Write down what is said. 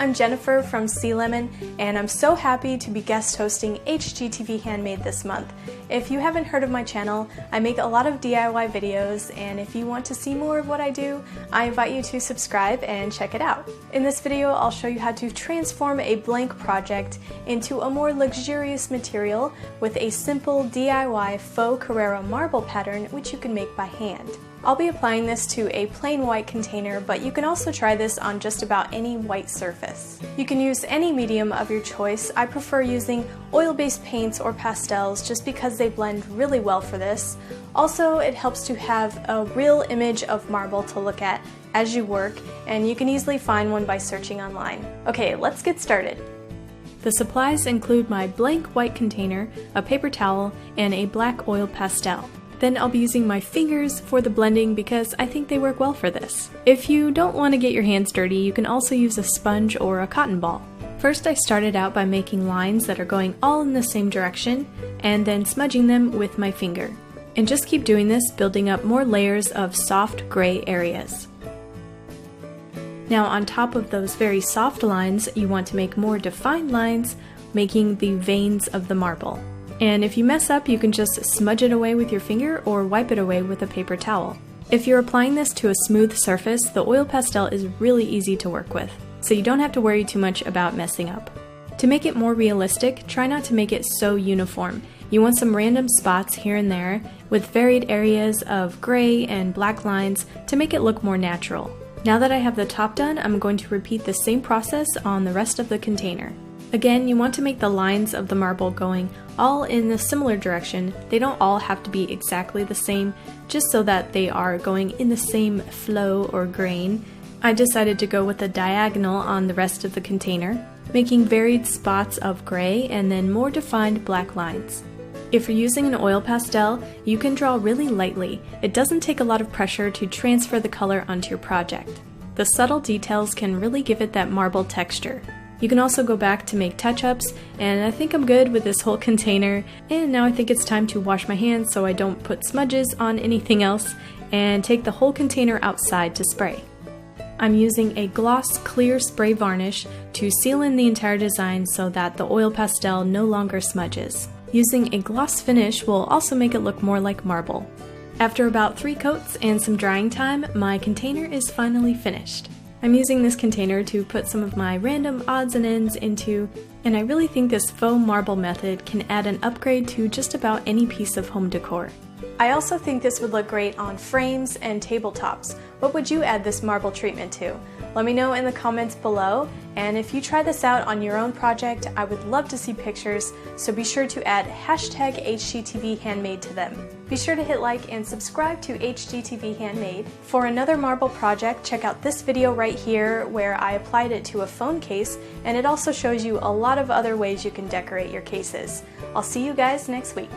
I'm Jennifer from Sea Lemon, and I'm so happy to be guest hosting HGTV Handmade this month. If you haven't heard of my channel, I make a lot of DIY videos, and if you want to see more of what I do, I invite you to subscribe and check it out. In this video, I'll show you how to transform a blank project into a more luxurious material with a simple DIY faux Carrara marble pattern which you can make by hand. I'll be applying this to a plain white container, but you can also try this on just about any white surface. You can use any medium of your choice. I prefer using oil-based paints or pastels just because they blend really well for this. Also, it helps to have a real image of marble to look at as you work, and you can easily find one by searching online. Okay, let's get started. The supplies include my blank white container, a paper towel, and a black oil pastel. Then I'll be using my fingers for the blending because I think they work well for this. If you don't want to get your hands dirty, you can also use a sponge or a cotton ball. First, I started out by making lines that are going all in the same direction and then smudging them with my finger. And just keep doing this, building up more layers of soft gray areas. Now on top of those very soft lines, you want to make more defined lines, making the veins of the marble. And if you mess up, you can just smudge it away with your finger or wipe it away with a paper towel. If you're applying this to a smooth surface, the oil pastel is really easy to work with, so you don't have to worry too much about messing up. To make it more realistic, try not to make it so uniform. You want some random spots here and there with varied areas of gray and black lines to make it look more natural. Now that I have the top done, I'm going to repeat the same process on the rest of the container. Again, you want to make the lines of the marble going all in a similar direction. They don't all have to be exactly the same, just so that they are going in the same flow or grain. I decided to go with a diagonal on the rest of the container, making varied spots of gray and then more defined black lines. If you're using an oil pastel, you can draw really lightly. It doesn't take a lot of pressure to transfer the color onto your project. The subtle details can really give it that marble texture. You can also go back to make touch-ups, and I think I'm good with this whole container, and now I think it's time to wash my hands so I don't put smudges on anything else, and take the whole container outside to spray. I'm using a gloss clear spray varnish to seal in the entire design so that the oil pastel no longer smudges. Using a gloss finish will also make it look more like marble. After about 3 coats and some drying time, my container is finally finished. I'm using this container to put some of my random odds and ends into, and I really think this faux marble method can add an upgrade to just about any piece of home decor. I also think this would look great on frames and tabletops. What would you add this marble treatment to? Let me know in the comments below, and if you try this out on your own project, I would love to see pictures, so be sure to add #HGTV Handmade to them. Be sure to hit like and subscribe to HGTV Handmade. For another marble project, check out this video right here where I applied it to a phone case, and it also shows you a lot of other ways you can decorate your cases. I'll see you guys next week.